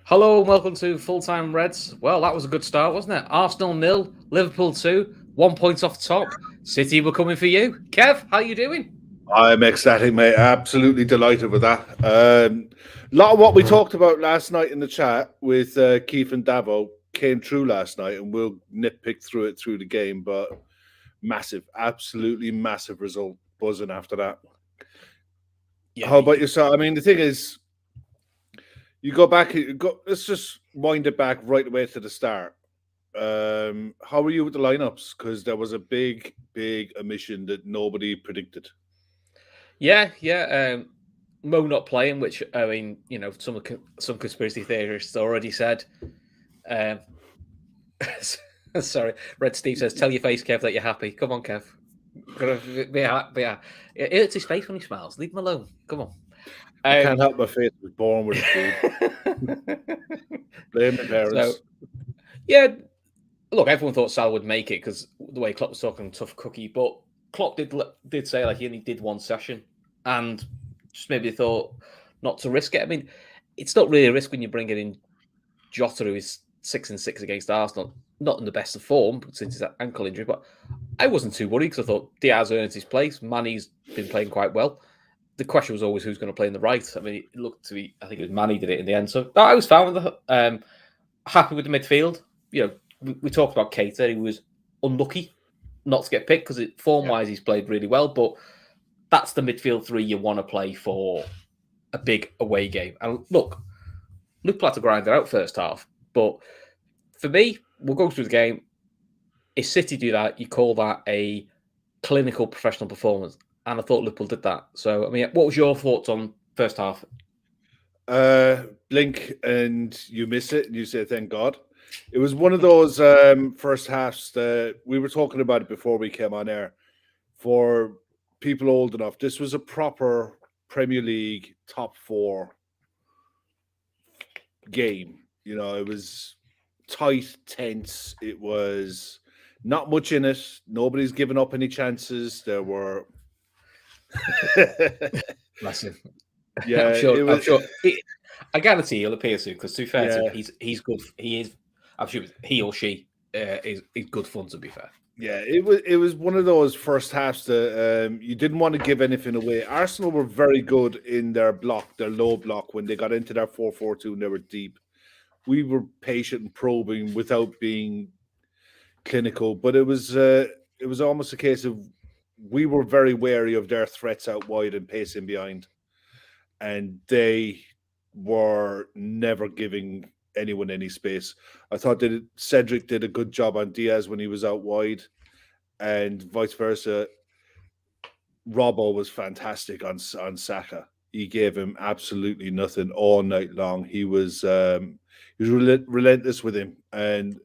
Hello and welcome to Full Time Reds. Well, that was a good start, wasn't it? Arsenal 0, Liverpool 2, 1 point off top. City were coming for you. Kev, how you doing? I'm ecstatic, mate. Absolutely delighted with that. A lot of what we talked about last night in the chat with Keith and Davo came true last night, and we'll nitpick through it through the game. But massive, absolutely massive result. Buzzing after that. Yeah, How about yourself? I mean, the thing is, you go back. Let's just wind it back right away to the start. How were you with the lineups? Because there was a big omission that nobody predicted. yeah. Mo not playing, which I mean, some conspiracy theorists already said. Um, sorry, Red Steve says, "Tell your face, Kev, that you're happy." Come on, Kev. Gotta be happy. It hurts his face when he smiles. Leave him alone. Come on. I Um, can't help my face. Was born with a food. Blame my so parents. yeah, look, everyone thought Sal would make it because the way Klopp was talking tough cookie, but Klopp did say like he only did one session, and just maybe thought not to risk it. I mean, it's not really a risk when you're bringing in Jota, who is 6-6 against Arsenal, not in the best of form since his ankle injury. But I wasn't too worried because I thought Diaz earned his place. Manny's been playing quite well. The question was always who's going to play in the right. I mean, it looked to be, I think it was Manny did it in the end. So no, I was fine with the happy with the midfield. We talked about Keita. He was unlucky not to get picked because form wise he's played really well, but that's the midfield three you want to play for a big away game. And look, Liverpool had to grind it out first half, but for me, we'll go through the game. If City do that, you call that a clinical professional performance, and I thought Liverpool did that. So, I mean, what was your thoughts on first half? Blink and you miss it, and you say thank God. It was one of those first halves that we were talking about it before we came on air. For people old enough, this was a proper Premier League top four game. You know, it was tight, tense. It was not much in it. Nobody's given up any chances. There were, Massive. yeah, I'm sure. it I'm was, sure. I guarantee he'll appear soon. Because to be fair to him, yeah, he's good. He is. I'm sure he or she is good fun. To be fair. yeah. It was one of those first halves that you didn't want to give anything away. Arsenal were very good in their block, their low block when they got into their 4-4-2 and they were deep. We were patient and probing without being clinical, but it was almost a case of we were very wary of their threats out wide and pacing behind, and they were never giving anyone any space. I thought that Cedric did a good job on Diaz when he was out wide, and vice versa. Robbo was fantastic on Saka. He gave him absolutely nothing all night long. He was relentless with him, and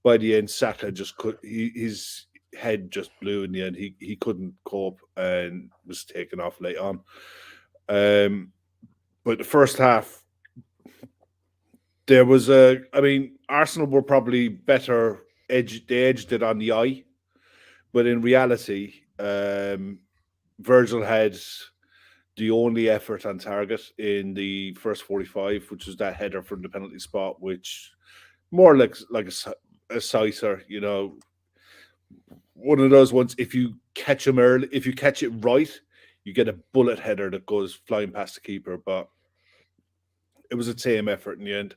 by the end, Saka just could. His head just blew in the end. He couldn't cope and was taken off late on. Um, but the first half, there was a. I mean, Arsenal were probably better. They edged it on the eye, but in reality, Virgil had the only effort on target in the first 45, which was that header from the penalty spot, which more like a sizer, one of those ones. If you catch him early, if you catch it right, you get a bullet header that goes flying past the keeper. But it was a tame effort in the end.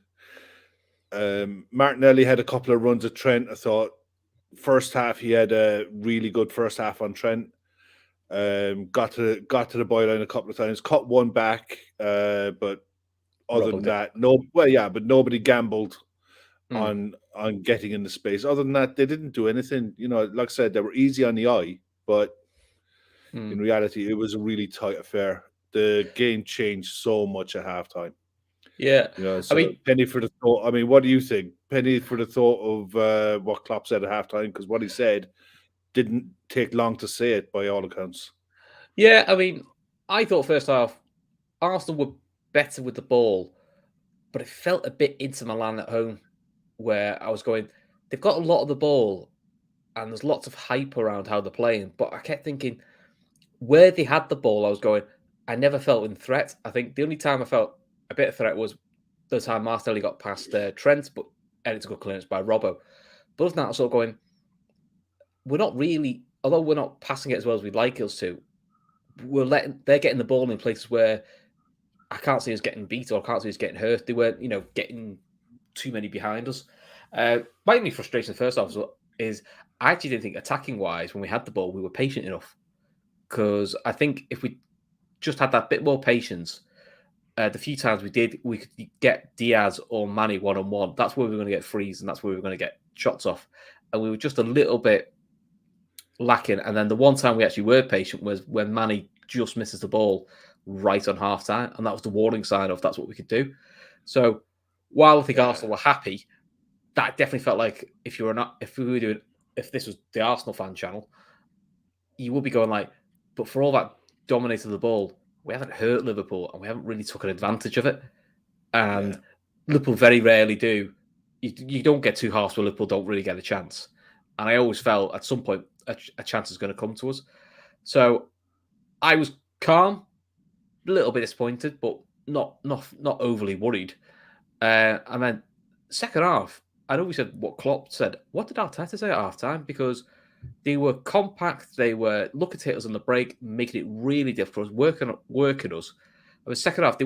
Martinelli had a couple of runs at Trent. I thought first half he had a really good first half on Trent. Got to the byline a couple of times, caught one back, but other Robbo than did. that, no. Well, yeah, but nobody gambled Mm, on getting in the space. Other than that, they didn't do anything. Like I said, they were easy on the eye, but in mm. reality, it was a really tight affair. The game changed so much at halftime. Yeah, I So mean, penny for the thought. I mean, what do you think? Penny for the thought of what Klopp said at halftime, because what he said didn't take long to say it by all accounts. yeah, I mean, I thought first half Arsenal were better with the ball, but it felt a bit Inter Milan at home, where I was going. They've got a lot of the ball, and there's lots of hype around how they're playing. But I kept thinking, where they had the ball, I was going. I never felt in threat. I think the only time I felt a bit of threat was the time Martinelli got past Trent, but it's a good clearance by Robbo. But other than that, I was sort of going, we're not really, although we're not passing it as well as we'd like us to, they're getting the ball in places where I can't see us getting beat or I can't see us getting hurt. They weren't, getting too many behind us. My only frustration first off is I actually didn't think attacking wise, when we had the ball, we were patient enough. Because I think if we just had that bit more patience, the few times we could get Diaz or Manny one-on-one. That's where we were going to get frees and that's where we were going to get shots off. And we were just a little bit lacking. And then the one time we actually were patient was when Manny just misses the ball right on half time. And that was the warning sign of that's what we could do. So while I think Arsenal were happy, that definitely felt like if this was the Arsenal fan channel, you would be going like, but for all that dominated the ball, we haven't hurt Liverpool and we haven't really taken advantage of it. And Liverpool very rarely do. You don't get two halves where Liverpool don't really get a chance. And I always felt at some point a chance is going to come to us. So I was calm, a little bit disappointed, but not overly worried. And then second half, I know we said what Klopp said. What did Arteta say at half time? Because they were compact. They were looking to hit us on the break, making it really difficult, working us. And the second half, they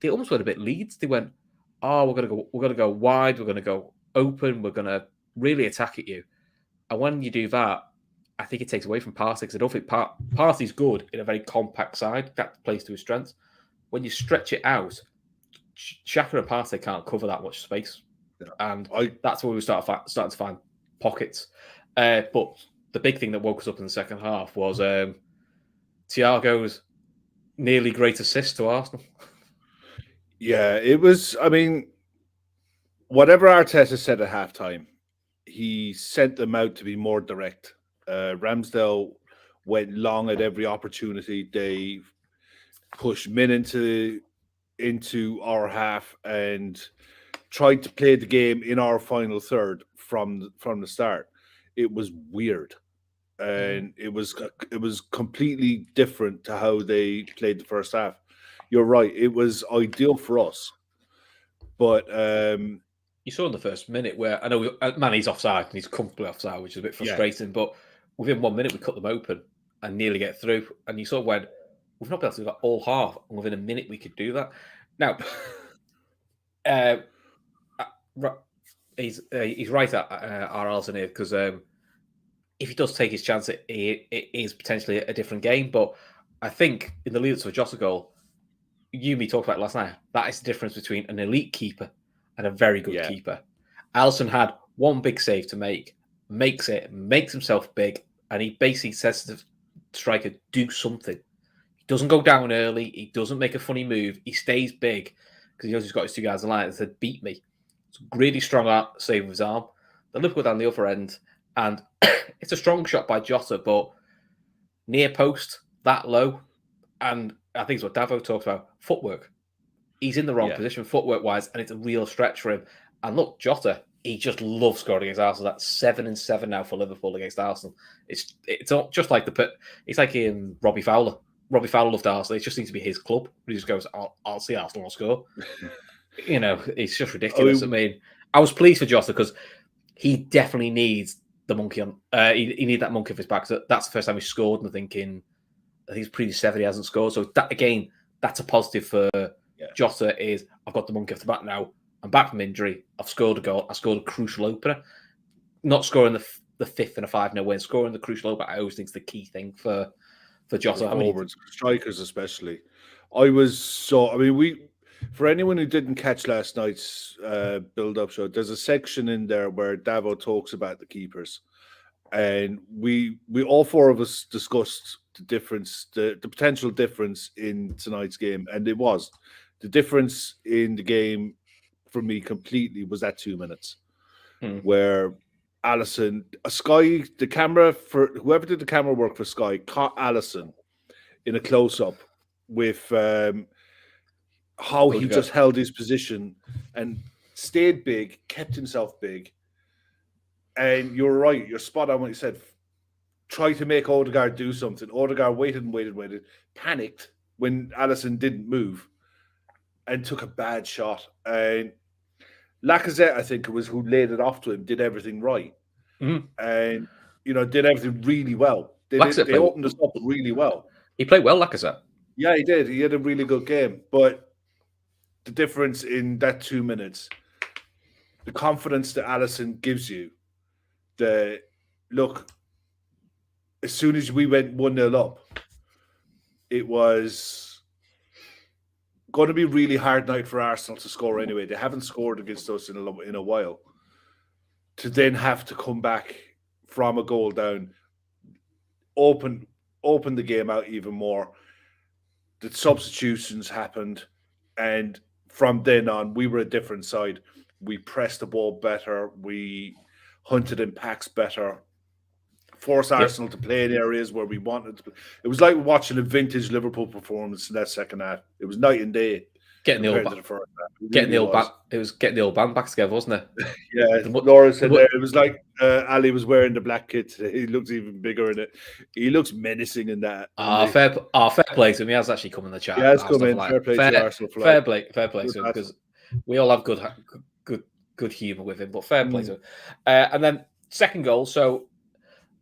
almost went a bit Leeds. They went, we're gonna go wide, we're gonna go open, we're gonna really attack at you. And when you do that, I think it takes away from Partey because I don't think Partey's good in a very compact side. That plays to his strengths. When you stretch it out, Xhaka and Partey can't cover that much space, and that's where we starting to find pockets. But the big thing that woke us up in the second half was Thiago's nearly great assist to Arsenal. Yeah, it was. I mean, whatever Arteta said at halftime, he sent them out to be more direct. Ramsdale went long at every opportunity. They pushed Min into our half and tried to play the game in our final third from the start. It was weird, and it was completely different to how they played the first half. You're right; it was ideal for us, but you saw in the first minute where I know Manny's offside and he's comfortably offside, which is a bit frustrating. But within 1 minute, we cut them open and nearly get through. And you saw when we've not been able to do that all half, and within a minute we could do that. Now, he's right at our Alison here because if he does take his chance, it is potentially a different game. But I think in the lead-up to a Jota goal, me talked about it last night. That is the difference between an elite keeper and a very good keeper. Alisson had one big save to makes himself big, and he basically says to the striker, do something. He doesn't go down early. He doesn't make a funny move. He stays big because he knows he's got his two guys in line and said, beat me. It's a really strong save with his arm. The Liverpool down the other end, and it's a strong shot by Jota, but near post, that low, and I think it's what Davo talks about, footwork. He's in the wrong position footwork-wise, and it's a real stretch for him. And look, Jota, he just loves scoring against Arsenal. That's 7-7 now for Liverpool against Arsenal. It's not just like it's like in Robbie Fowler. Robbie Fowler loved Arsenal. It just needs to be his club. He just goes, I'll see Arsenal will score. It's just ridiculous. I mean, I was pleased for Jota because he definitely needs the monkey on. He needs that monkey off his back. So that's the first time he scored. And I think it's previous 7 he hasn't scored. So that again, that's a positive for Jota. Is I've got the monkey off the back now. I'm back from injury. I've scored a goal. I scored a crucial opener. Not scoring the fifth in a 5-0 win. Scoring the crucial opener, I always think is the key thing for Jota. Forwards, strikers especially. For anyone who didn't catch last night's build-up show, there's a section in there where Davo talks about the keepers, and we all four of us discussed the difference, the potential difference in tonight's game, and it was the difference in the game for me completely was that 2 minutes where Alisson, the camera for whoever did the camera work for Sky caught Alisson in a close-up with how he just held his position and stayed big, kept himself big. And you're right, you're spot on when you said, try to make Odegaard do something. Odegaard waited, panicked when Alisson didn't move. and took a bad shot. And Lacazette, I think it was, who laid it off to him, did everything right. And, did everything really well. They opened us up really well. He played well, Lacazette. Yeah, he did. He had a really good game. But the difference in that 2 minutes, the confidence that Alisson gives you, look, as soon as we went 1-0 up, it was going to be a really hard night for Arsenal to score anyway. They haven't scored against us in a while. To then have to come back from a goal down, open the game out even more. The substitutions happened, and from then on, we were a different side. We pressed the ball better. We hunted in packs better. Forced Arsenal to play in areas where we wanted to play. It was like watching a vintage Liverpool performance in that second half. It was night and day. Getting the old back. It was getting the old band back together, wasn't it? Yeah, Laura said there. It was like Ali was wearing the black kit today. He looks even bigger in it. He looks menacing in that. Fair play to him. He has actually come in the chat. He has come in. Fair play to Arsenal. Fair play to him, because we all have good humour with him. But fair play to him. And then second goal. So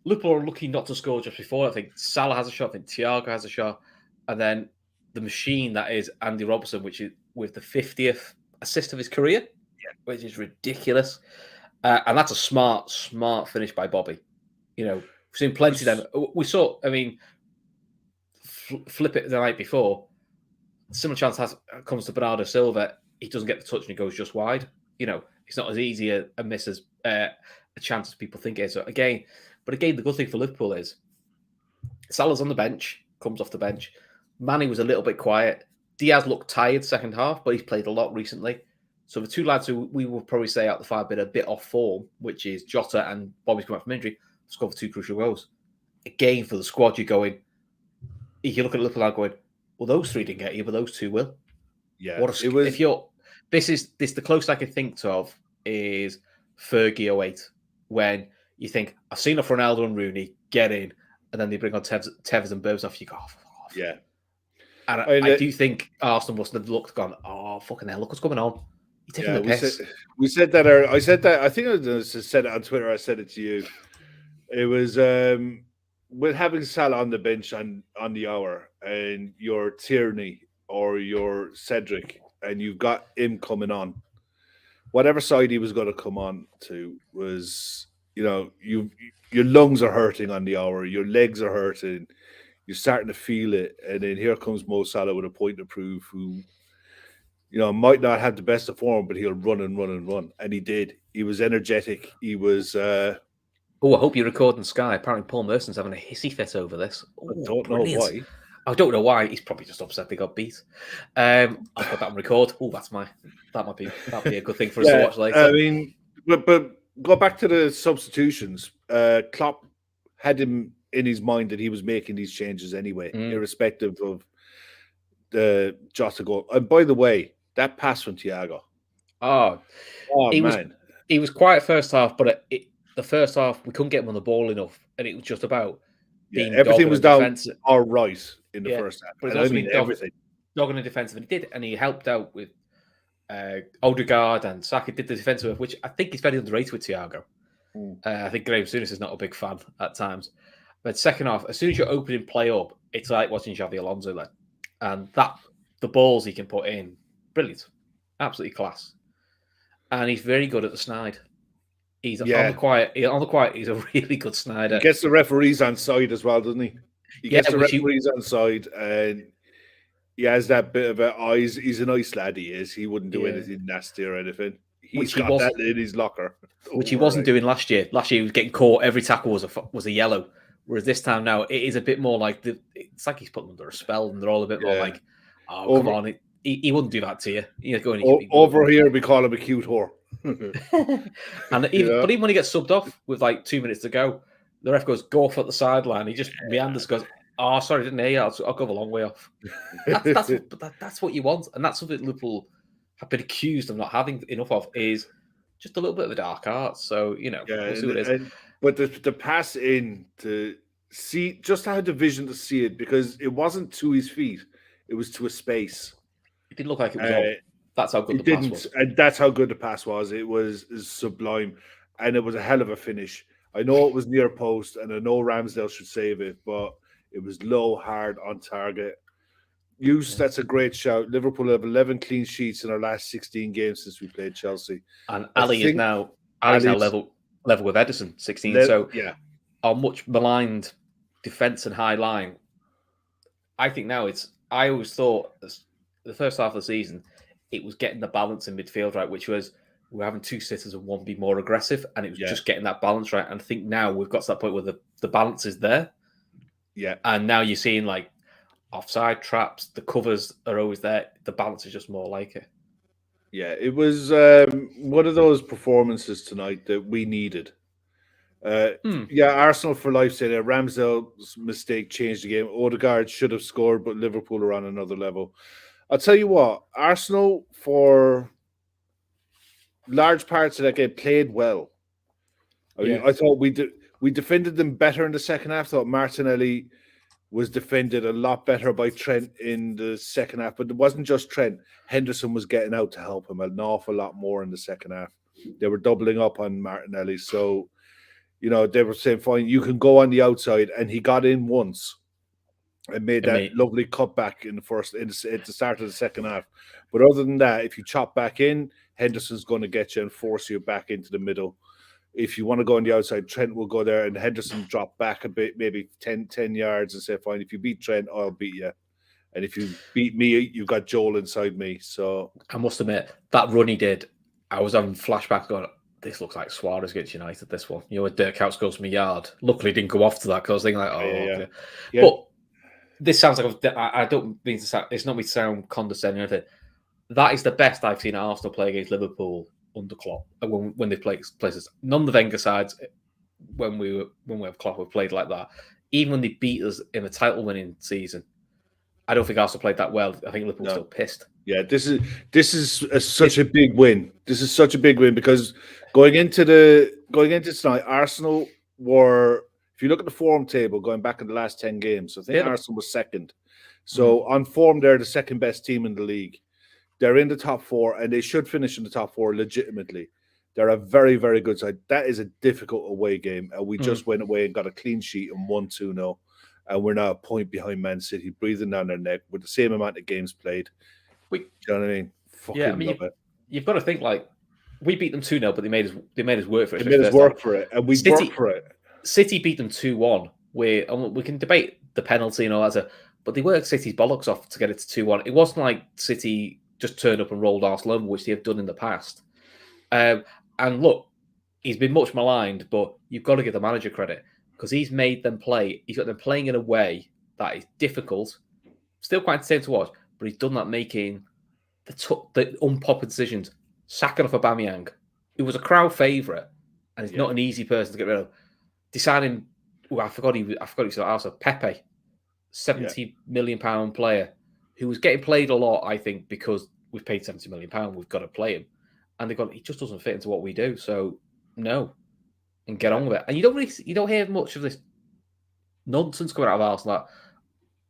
Liverpool are lucky not to score just before. I think Salah has a shot. I think Thiago has a shot, and then the machine that is Andy Robertson, which is with the 50th assist of his career, which is ridiculous. And that's a smart finish by Bobby. We've seen plenty of them. We saw, flip it the night before. Similar chance comes to Bernardo Silva. He doesn't get the touch and he goes just wide. It's not as easy a miss as a chance as people think it is. So again, the good thing for Liverpool is Salah's on the bench, comes off the bench. Manny was a little bit quiet. Diaz looked tired second half, but he's played a lot recently. So the two lads who we will probably say out the five been a bit off form, which is Jota and Bobby's come back from injury, scored for two crucial goals. Again, for the squad, you look at Liverpool and going, well, those three didn't get you, but those two will. Yeah. This is the closest I can think of is Fergie 08, when you think, I've seen off Ronaldo and Rooney, get in, and then they bring on Tevez and Burbs off, you go, off. Yeah. And I do think Arsenal must have gone, oh, fucking hell, look what's going on. You're taking the piss. We said that, I said that, I think I said it on Twitter, I said it to you. It was with having Salah on the bench on the hour, and your Tierney or your Cedric, and you've got him coming on. Whatever side he was going to come on to was, your lungs are hurting on the hour, your legs are hurting, you're starting to feel it, and then here comes Mo Salah with a point to prove, who, might not have the best of form, but he'll run and run and run, and he did. He was energetic. He was. I hope you're recording Sky. Apparently, Paul Merson's having a hissy fit over this. I don't know why. I don't know why. He's probably just upset they got beat. I'll put that on record. That'd be a good thing for us to watch later. But go back to the substitutions. Klopp had him in his mind that he was making these changes anyway, irrespective of the Jota goal. And by the way, that pass from Thiago. He was quiet first half, but the first half we couldn't get him on the ball enough, and it was just about everything was down all right in the first half. But everything dogging and defensive, and he did, and he helped out with Odegaard and Saka did the defensive, which I think is very underrated with Thiago. I think Graham Souness is not a big fan at times. But second half, as soon as you're opening play up, it's like watching Xavi Alonso then. And the balls he can put in, brilliant. Absolutely class. And he's very good at the snide. He's on the quiet, he's a really good snider. He gets the referees on side as well, doesn't he? He gets the referees on side, and he has that bit of he's a nice lad, he is. He wouldn't do anything nasty or anything. He's got that in his locker. Which he wasn't doing last year. Last year he was getting caught. Every tackle was a yellow. Whereas this time now, it is a bit more like it's like he's put them under a spell, and they're all a bit more like, oh, come on. He wouldn't do that to you. Over here, we call him a cute whore. But even when he gets subbed off with like 2 minutes to go, the ref goes, go off at the sideline. He just meanders, goes, oh, sorry, didn't hear you. I'll go the long way off. That's what you want. And that's something Liverpool have been accused of not having enough of, is just a little bit of a dark art. So, we'll see what it is. But the pass in to see, just had the vision to see it, because it wasn't to his feet, it was to a space. It didn't look like it was on. That's how good It the pass didn't, was. and that's how good the pass was. It was sublime, and it was a hell of a finish. I know it was near post, and I know Ramsdale should save it, but it was low, hard, on target. That's a great shout. Liverpool have 11 clean sheets in our last 16 games since we played Chelsea. And I Ali's think now Ali's level with Edison, 16. So yeah, our much maligned defense and high line. I think now I always thought the first half of the season, it was getting the balance in midfield right, which was we're having two sitters and one be more aggressive, and it was just getting that balance right. And I think now we've got to that point where the balance is there. Yeah. And now you're seeing like offside traps, the covers are always there. The balance is just more like it. Yeah, it was one of those performances tonight that we needed. Yeah, Arsenal for life said Ramsdale's mistake changed the game. Odegaard should have scored, but Liverpool are on another level. I'll tell you what, Arsenal for large parts of that game played well. I thought we defended them better in the second half. I thought Martinelli was defended a lot better by Trent in the second half, but it wasn't just Trent. Henderson was getting out to help him an awful lot more in the second half. They were doubling up on Martinelli, so they were saying, "Fine, you can go on the outside," and he got in once and made that lovely cutback at the start of the second half. But other than that, if you chop back in, Henderson's going to get you and force you back into the middle. If you want to go on the outside, Trent will go there, and Henderson drop back a bit, maybe 10 yards, and say, "Fine, if you beat Trent, I'll beat you. And if you beat me, you've got Joel inside me." So I must admit, that run he did, I was having flashbacks going, this looks like Suarez against United, this one. Where Dirk Kuyt scores from a yard. Luckily, didn't go off to that because I was thinking, like, okay. Yeah. But this sounds like, I don't mean to sound, it's not me to sound condescending or anything. That is the best I've seen Arsenal play against Liverpool under Klopp when they play places. None of the Wenger sides when we have Klopp have played like that. Even when they beat us in a title-winning season, I don't think Arsenal played that well. I think Liverpool's still pissed. Yeah, this is such a big win. This is such a big win because going into tonight, Arsenal were. If you look at the form table going back in the last 10 games, I think Arsenal was second. So on form, they're the second best team in the league. They're in the top four, and they should finish in the top four legitimately. They're a very, very good side. That is a difficult away game. And we just went away and got a clean sheet and won 2-0. And we're now a point behind Man City, breathing down their neck with the same amount of games played. Do you know what I mean? Love it. You've got to think, like, we beat them 2-0, but they made us work for it. They made us work for it, and we worked for it. City beat them 2-1. We can debate the penalty and all that, but they worked City's bollocks off to get it to 2-1. It wasn't like City just turned up and rolled Arsenal over, which they have done in the past. And look, he's been much maligned, but you've got to give the manager credit because he's made them play. He's got them playing in a way that is difficult, still quite entertaining to watch, but he's done that making the unpopular decisions. Sacking off Aubameyang, who was a crowd favourite, and he's not an easy person to get rid of. Deciding, I forgot he was also Pepe, £70 million player, who was getting played a lot, I think, because we've paid £70 million, we've got to play him. And they've gone, he just doesn't fit into what we do. So, no. And get on with it. And you don't hear much of this nonsense coming out of Arsenal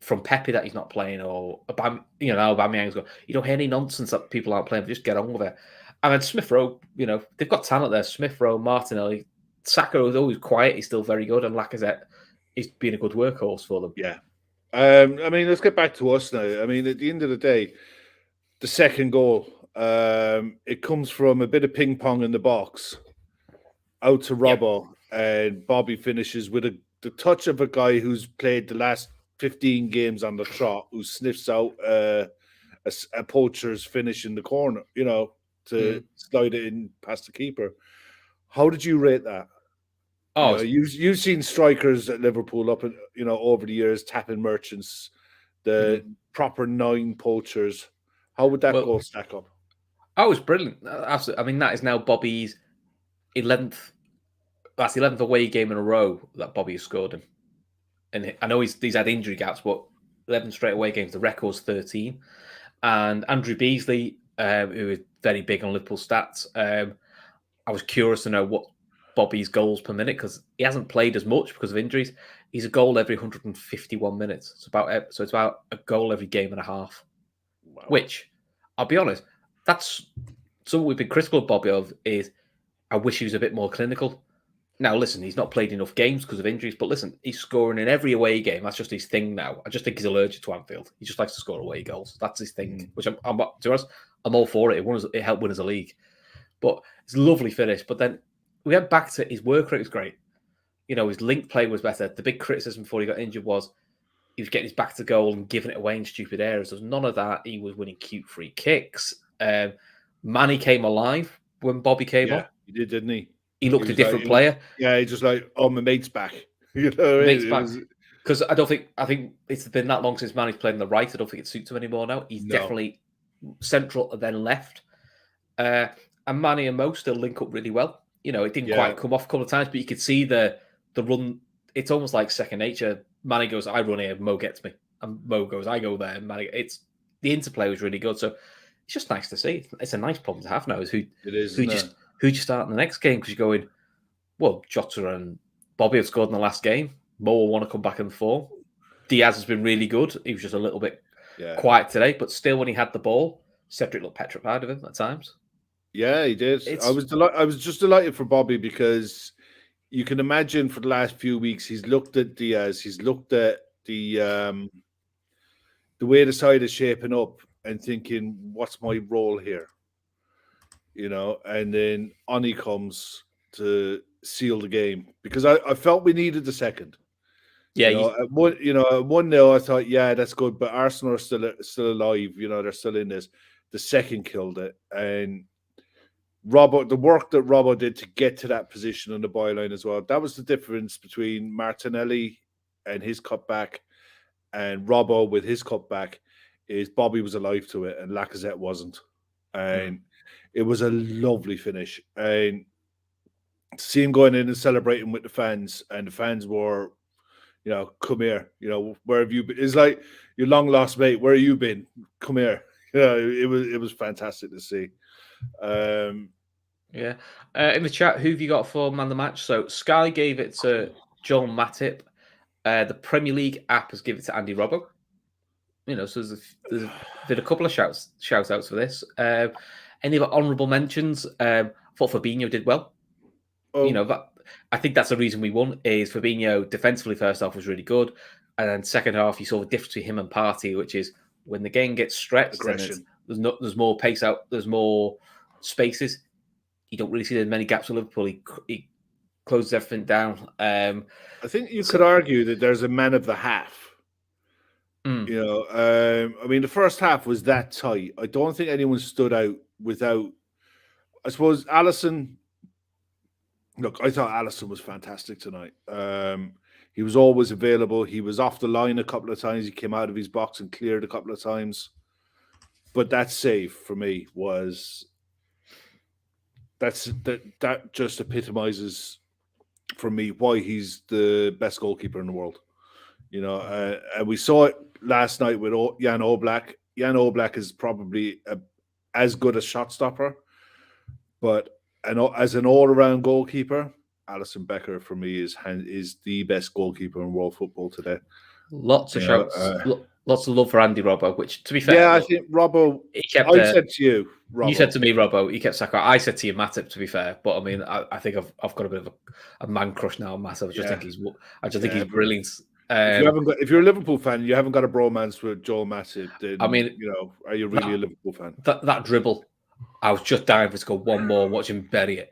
from Pepe that he's not playing, or Aubameyang's gone. You don't hear any nonsense that people aren't playing, just get on with it. And then Smith Rowe, they've got talent there. Smith Rowe, Martinelli, Saka is always quiet. He's still very good. And Lacazette is being a good workhorse for them. Yeah. Let's get back to us now. I mean, at the end of the day, the second goal, it comes from a bit of ping pong in the box out to Robbo, and Bobby finishes with the touch of a guy who's played the last 15 games on the trot, who sniffs out a poacher's finish in the corner, to slide it in past the keeper. How did you rate that? Oh, you've seen strikers at Liverpool up, over the years, tapping merchants, the proper 9 poachers. How would that goal stack up? Oh, it was brilliant. Absolutely. I mean, that is now Bobby's 11th. That's the 11th away game in a row that Bobby has scored in. And I know he's had injury gaps, but 11 straight away games. The record's 13. And Andrew Beasley, who is very big on Liverpool stats, I was curious to know what Bobby's goals per minute, because he hasn't played as much because of injuries. He's a goal every 151 minutes. It's about a goal every game and a half. Wow. Which, I'll be honest, that's something we've been critical of Bobby of is I wish he was a bit more clinical. Now, listen, he's not played enough games because of injuries, but listen, he's scoring in every away game. That's just his thing now. I just think he's allergic to Anfield. He just likes to score away goals. That's his thing, which to be honest, I'm all for it. It helped win us a league. But it's a lovely finish. But then we went back to his work rate was great. His link play was better. The big criticism before he got injured was he was getting his back to goal and giving it away in stupid areas. There was none of that. He was winning cute free kicks. Manny came alive when Bobby came on. He did, didn't he? He looked a different player. Yeah, he's just like, oh, my mate's back. Mate's back. Because I think it's been that long since Manny's played on the right. I don't think it suits him anymore now. He's definitely central and then left. And Manny and Mo still link up really well. It didn't quite come off a couple of times, but you could see the run. It's almost like second nature. Manny goes, I run here, Mo gets me. And Mo goes, I go there. And Manny, the interplay was really good. So it's just nice to see. It's a nice problem to have now. Who do you start in the next game? Because you're going, well, Jota and Bobby have scored in the last game. Mo will want to come back in form. Diaz has been really good. He was just a little bit quiet today, but still, when he had the ball, Cedric looked petrified of him at times. Yeah, he did. I was just delighted for Bobby because you can imagine for the last few weeks he's looked at Diaz, he's looked at the way the side is shaping up and thinking, what's my role here? And then Oni comes to seal the game because I felt we needed the second. Yeah, at 1-0, I thought, yeah, that's good, but Arsenal are still alive. They're still in this. The second killed it, and the work that Robbo did to get to that position on the byline as well. That was the difference between Martinelli and his cutback and Robbo with his cutback. Is Bobby was alive to it and Lacazette wasn't, and it was a lovely finish. And to see him going in and celebrating with the fans, and the fans were, come here, where have you been? It's like your long lost mate. Where have you been? Come here. It was fantastic to see. In the chat, who have you got for man of the match? So Sky gave it to Joel Matip. The Premier League app has given it to Andy Robbo. So there's been a couple of shout outs for this. Any other honourable mentions? I thought Fabinho did well. I think that's the reason we won. Is Fabinho defensively first half was really good, and then second half you saw the difference between him and Partey, which is when the game gets stretched, there's more pace out, there's more spaces. You don't really see as many gaps with Liverpool. He closes everything down. I think you could argue that there's a man of the half. The first half was that tight. I don't think anyone stood out without. I suppose Alisson. Look, I thought Alisson was fantastic tonight. He was always available. He was off the line a couple of times. He came out of his box and cleared a couple of times. But that save for me was that just epitomizes for me why he's the best goalkeeper in the world. And we saw it last night with Jan Oblak. Jan Oblak is probably as good a shot stopper, but as an all-around goalkeeper, Alisson Becker for me is the best goalkeeper in world football today. Lots of shouts, lots of love for Andy Robbo. Which, to be fair, I think Robbo. I said to you, Robbo. You said to me, Robbo. He kept Saka. I said to you, Matip. To be fair, but I think I've got a bit of a man crush now on Matip. I just think he's brilliant. If you're a Liverpool fan, you haven't got a bromance with Joel Matip. Then, are you really a Liverpool fan? That dribble, I was just dying for it to go one more and watch him bury it.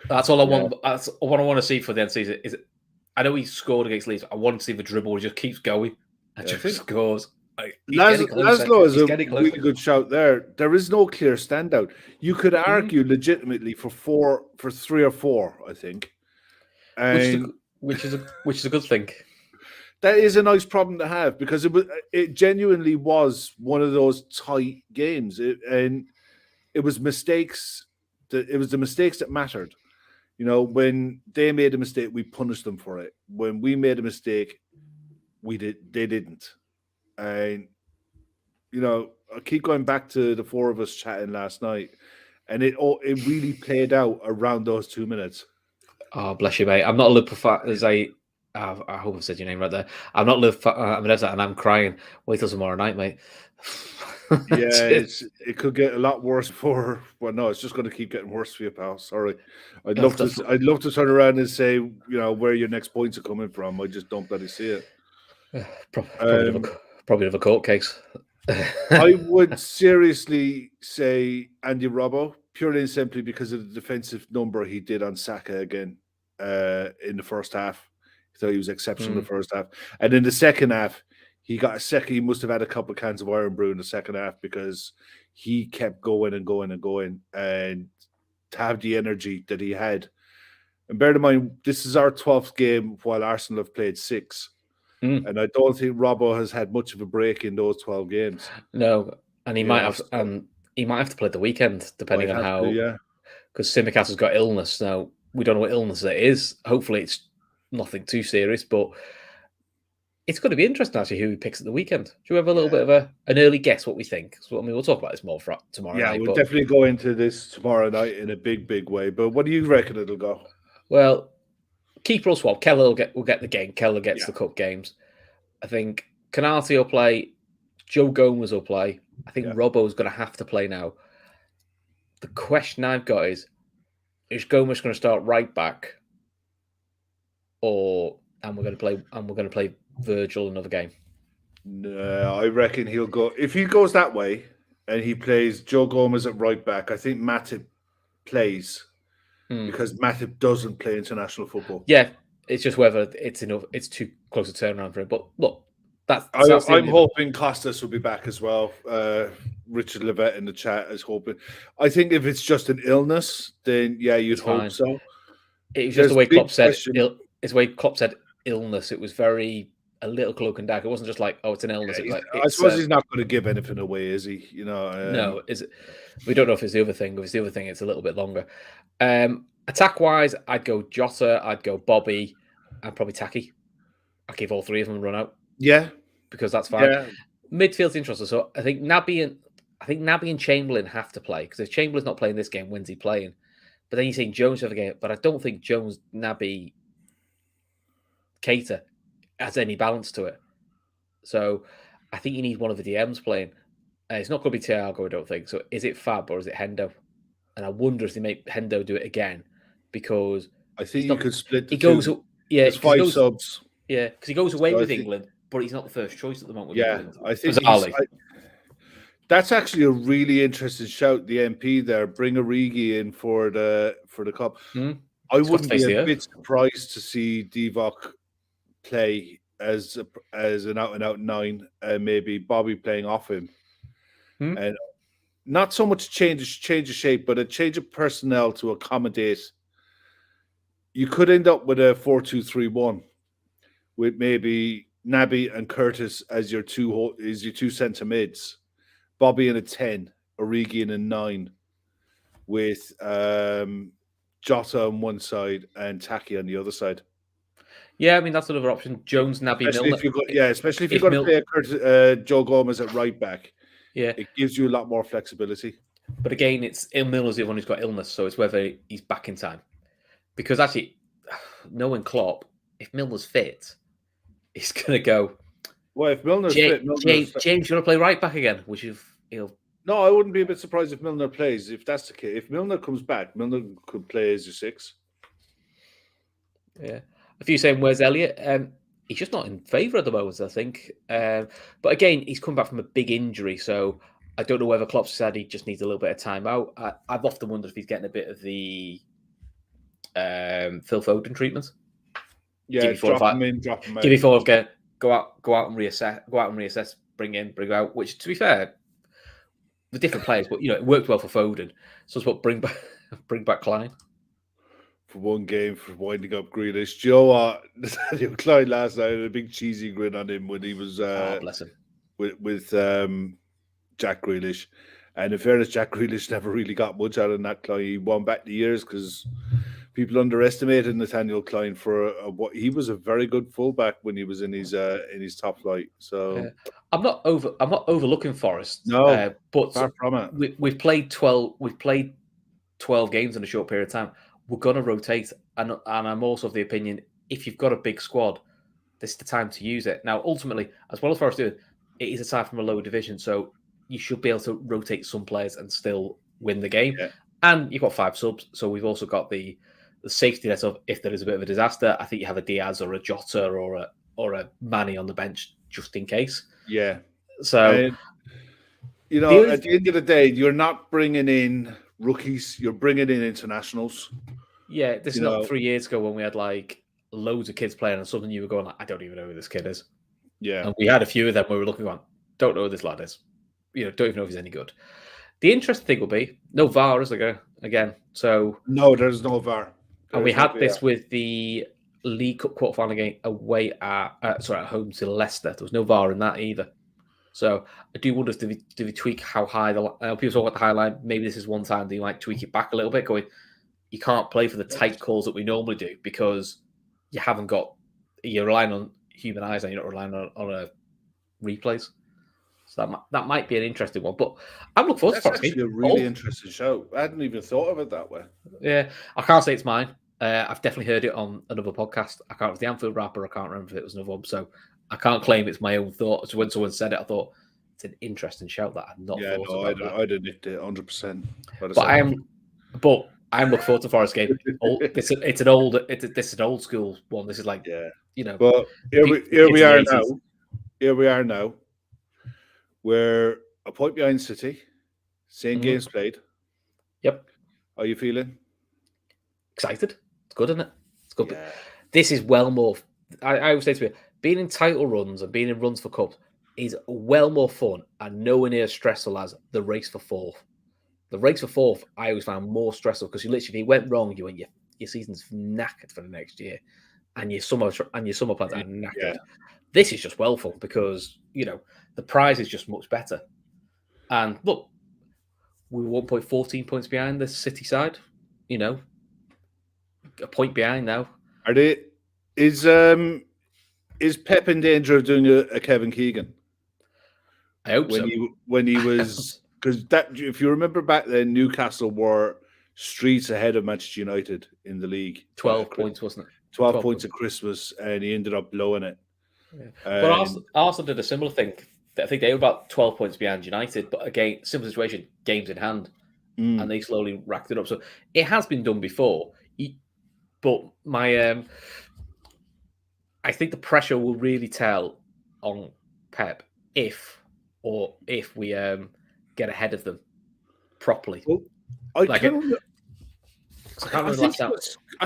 That's all I want. That's what I want to see for the end of the season. Is I know he scored against Leeds. I want to see the dribble. He just keeps going and just scores. Laszlo is a really good shout there. There is no clear standout. You could argue legitimately for 3 or 4, I think. Which is a good thing. That is a nice problem to have because it genuinely was one of those tight games, and it was mistakes. It was the mistakes that mattered. When they made a mistake, we punished them for it. When we made a mistake, they didn't. And I keep going back to the 4 of us chatting last night, and it really played out around those 2 minutes. Oh, bless you, mate. I'm not a Liverpool fan. I hope I said your name right there. I'm not Liverpool. And I'm crying. Wait till tomorrow night, mate. Yeah, it could get a lot worse for. Well, no, it's just going to keep getting worse for you, pal. Sorry, I'd love to. I'd love to turn around and say, where your next points are coming from. I just don't bloody see it. Probably another court case. I would seriously say Andy Robbo, purely and simply because of the defensive number he did on Saka again in the first half. I thought he was exceptional in the first half. And in the second half, he got a second. He must have had a couple of cans of Iron Brew in the second half because he kept going and going and going. And to have the energy that he had. And bear in mind, this is our 12th game while Arsenal have played 6. And I don't think Robbo has had much of a break in those 12 games. No, and he might have to play the weekend depending on how. Because Simicast has got illness now. We don't know what illness it is. Hopefully, it's nothing too serious, but it's going to be interesting actually who he picks at the weekend. Do you have a little bit of an early guess what we think? So, we'll talk about this more tomorrow night. Yeah, we'll definitely go into this tomorrow night in a big, big way. But what do you reckon it'll go? Well, keeper will swap. Keller will get the game. Keller gets the cup games. I think Canati will play. Joe Gomez will play. I think Robbo's going to have to play now. The question I've got is Gomez going to start right back, and we're going to play Virgil another game? No, I reckon he'll go. If he goes that way and he plays Joe Gomez at right back, I think Matip plays because Matip doesn't play international football. Yeah, it's just whether it's enough. It's too close a turnaround for him. But look, I'm hoping Costas will be back as well. Richard Levette in the chat is hoping. I think if it's just an illness, then you'd hope so. It was just the way Klopp said. It's the way Klopp said illness. It was very a little cloak and dagger. It wasn't just like, oh, it's an illness. I suppose he's not going to give anything away, is he? No, is it? We don't know if it's the other thing. If it's the other thing, it's a little bit longer. Attack wise, I'd go Jota, I'd go Bobby, and probably Taki. I'd give all three of them a run out. Yeah, because that's fine. Yeah. Midfield's interesting. So I think Naby and Chamberlain have to play because if Chamberlain's not playing this game, when's he playing? But then you're saying Jones for the game, but I don't think Jones, Naby, Keita has any balance to it. So I think you need one of the DMs playing. It's not going to be Thiago, I don't think. So is it Fab or is it Hendo? And I wonder if they make Hendo do it again because I think you could split. He goes, there's 5 subs. Yeah, because he goes away with England, but he's not the first choice at the moment. I think that's actually a really interesting shout. The MP there, bring Origi in for the cup. I wouldn't be a bit surprised to see Divock play as an out and out 9, and maybe Bobby playing off him, and not so much change of shape, but a change of personnel to accommodate. You could end up with a 4-2-3-1 with maybe Naby and Curtis as your two centre mids, Bobby in a 10, Origi in a 9, with Jota on one side and Taki on the other side. Yeah, I mean that's another option. Jones, Naby, Milner. Especially if you're going to play Joe Gomez at right back. Yeah, it gives you a lot more flexibility. But again, it's Milner's the one who's got illness, so it's whether he's back in time. Because actually, knowing Klopp, if Milner's fit, he's going to go. Well, if Milner's fit, James, you want to play right back again? No, I wouldn't be a bit surprised if Milner plays. If that's the case, if Milner comes back, Milner could play as your 6. Yeah. A few saying, where's Elliot? He's just not in favour at the moment, I think. But again, he's come back from a big injury, so I don't know whether Klopp said he just needs a little bit of time out. I've often wondered if he's getting a bit of the Phil Foden treatment. Yeah, drop him in, drop him out. Give me 4 go out and reassess, bring out. Which, to be fair, the different players, but it worked well for Foden. So it's what bring back Klein. For one game for winding up Grealish. Do you know what? Klein last night had a big cheesy grin on him when he was bless him. with Jack Grealish. And in fairness, Jack Grealish never really got much out of that Klein. He won back the years because people underestimated Nathaniel Klein for what he was a very good fullback when he was in his top flight. So I'm not overlooking Forest. No, but far from it. We've played 12 games in a short period of time. We're going to rotate, and I'm also of the opinion, if you've got a big squad, this is the time to use it. Now, ultimately, as well as Forest doing, it is a side from a lower division, so you should be able to rotate some players and still win the game. Yeah. And you've got 5 subs, so we've also got the safety net of if there is a bit of a disaster. I think you have a Diaz or a Jota or a Manny on the bench just in case. Yeah. So, at the end of the day, you're not bringing in rookies; you're bringing in internationals. Yeah, this is not 3 years ago when we had like loads of kids playing, and suddenly you were going like, I don't even know who this kid is. Yeah, and we had a few of them where we were looking on, don't know who this lad is. Don't even know if he's any good. The interesting thing will be no VAR is again. So no, there's no VAR. And we had this with the League Cup quarterfinal game away at home to Leicester. There was no VAR in that either. So I do wonder, do we tweak how high people talk about the high line? Maybe this is one time they might tweak it back a little bit, going, you can't play for the tight calls that we normally do because you're relying on human eyes and you're not relying on a replays. So that might be an interesting one. But I'm looking forward to That's actually a really interesting show. I hadn't even thought of it that way. Yeah, I can't say it's mine. I've definitely heard it on another podcast. I can't remember the Anfield Rapper. I can't remember if it was another one. So I can't claim it's my own thought. So when someone said it, I thought it's an interesting shout that I've not thought about. I did it 100%. But I'm looking forward to Forest game. It's an old school one. This is like But here we are now. Here we are now. We're a point behind City. Same games played. Yep. How are you feeling? Excited. It's good, isn't it? It's good. Yeah. This is well more. I always say to me, being in title runs and being in runs for cups is well more fun and nowhere near as stressful as the race for fourth. The race for fourth, I always found more stressful because if it went wrong, your season's knackered for the next year, and your summer plans are knackered. Yeah. This is just well fun because the prize is just much better. And look, we were 1.14 points behind the City side. A point behind now. Are they? Is Pep in danger of doing a Kevin Keegan? I hope so. When he was, because if you remember back then, Newcastle were streets ahead of Manchester United in the league. 12 points, wasn't it? 12 points at Christmas, and he ended up blowing it. Yeah. But Arsenal did a similar thing. I think they were about 12 points behind United, but again, similar situation, games in hand, and they slowly racked it up. So it has been done before. But I think the pressure will really tell on Pep if we get ahead of them properly. Well, I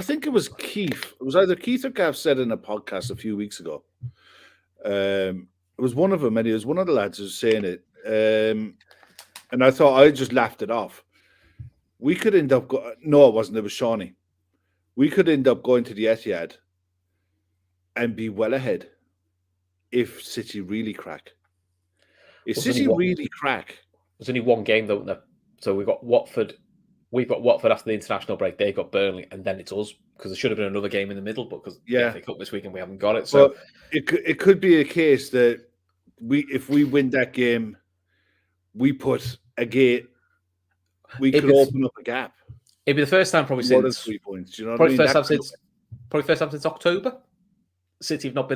think it was Keith. It was either Keith or Gav said in a podcast a few weeks ago. It was one of them, and it was one of the lads who was saying it. And I thought I just laughed it off. We could end up no, it wasn't. It was Shawnee. We could end up going to the Etihad and be well ahead if City really crack. If City really crack, there's only one game though. So we've got Watford. We've got Watford after the international break. They've got Burnley, and then it's us because there should have been another game in the middle, but because they cut this week and we haven't got it. So but it could be a case that if we win that game, we put a gate. We could open up a gap. It'd be the first time probably more since than 3 points. Do you know probably what I mean? First time since October. City have not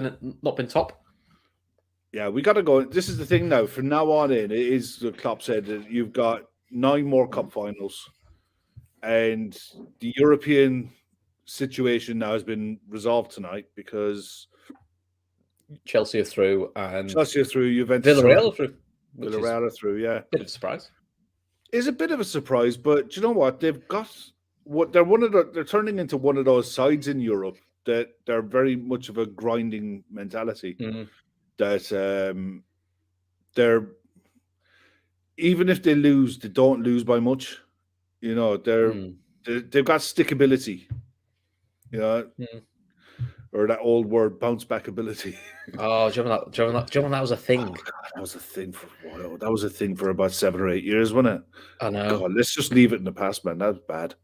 been top. Yeah, we got to go. This is the thing now. From now on in, it is the Klopp said that you've got 9 more cup finals, and the European situation now has been resolved tonight because Chelsea are through, and Juventus Villarreal are through. Villarreal are through. Yeah, bit of a surprise. It's a bit of a surprise, but do you know what? They've got they're turning into one of those sides in Europe that they're very much of a grinding mentality. That they're, even if they lose, they don't lose by much. They've got stickability. Or that old word, bounce back ability. Oh, do you remember that was a thing? Oh, God, that was a thing for a while. That was a thing for about 7 or 8 years, wasn't it? I know. God, let's just leave it in the past, man. That's bad.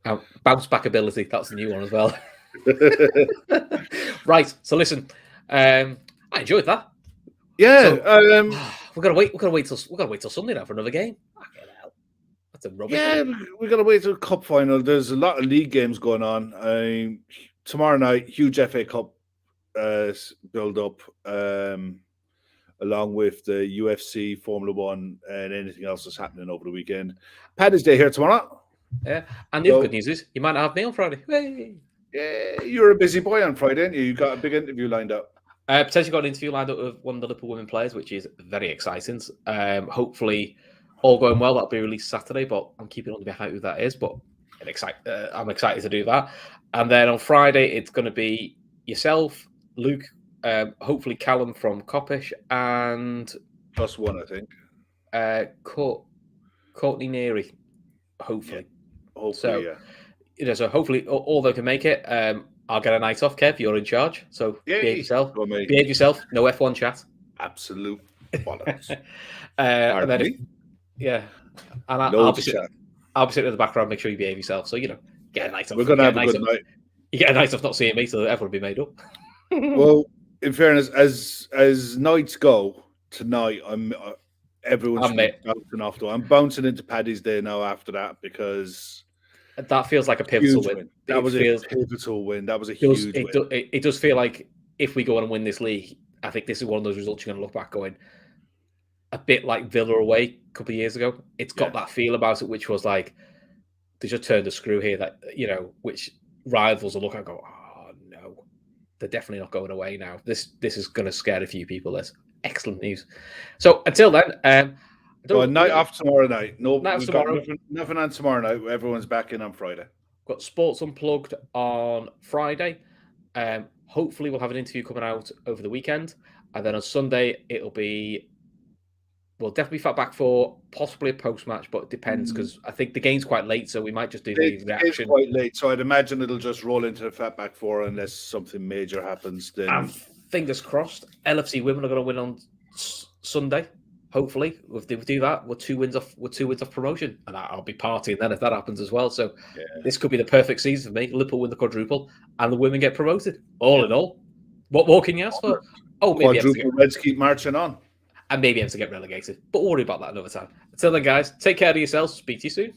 Bounce back ability. That's the new one as well. Right. So listen, I enjoyed that. Yeah. We're gonna wait till Sunday now for another game. That's a rubbish. Yeah, we gotta wait till the cup final. There's a lot of league games going on. Tomorrow night, huge FA Cup build up. along with the UFC, Formula One, and anything else that's happening over the weekend. Paddy's Day here tomorrow. Yeah, and the other good news is you might not have me on Friday. Hey. Yeah, you're a busy boy on Friday, aren't you? You got a big interview lined up. Potentially got an interview lined up with one of the Liverpool women players, which is very exciting. Hopefully, all going well. That'll be released Saturday, but I'm keeping on behind who that is. But I'm excited to do that. And then on Friday, it's going to be yourself, Luke, hopefully Callum from Coppish, and plus one, I think. Courtney Neary, hopefully. Yeah. Hopefully, yeah. So hopefully all they can make it. I'll get a night off, Kev. You're in charge, so behave yourself. Behave yourself. No F1 chat. Absolute bollocks. And then and I'll be sitting in the background. Make sure you behave yourself. So get a night off. We're gonna have a good night. You get a night off not seeing me, so everyone will be made up. Well, in fairness, as nights go tonight, everyone's bouncing off. Though I'm bouncing into Paddy's Day now after that because. That feels like a pivotal win. That was a pivotal win. That was a huge win. It does feel like if we go on and win this league, I think this is one of those results you're going to look back going a bit like Villa away a couple of years ago. It's got that feel about it, which was like they just turned the screw here. That which rivals will look and go, oh no, they're definitely not going away now. This is going to scare a few people. This excellent news. So until then. Night off tomorrow night. Nothing on tomorrow night. Everyone's back in on Friday. Got Sports Unplugged on Friday. Hopefully, we'll have an interview coming out over the weekend. And then on Sunday, we'll definitely be back for possibly a post-match, but it depends because I think the game's quite late, so we might just do the reaction. It's quite late, so I'd imagine it'll just roll into the Fatback 4 unless something major happens. Then, and fingers crossed, LFC women are going to win on Sunday. Hopefully, if they do that, we're 2 wins off promotion, and I'll be partying then if that happens as well. So this could be the perfect season for me. Liverpool win the quadruple, and the women get promoted. All in all, what more can you ask for? Oh, maybe quadruple Reds keep marching on, and maybe have to get relegated. But we'll worry about that another time. Until then, guys, take care of yourselves. Speak to you soon.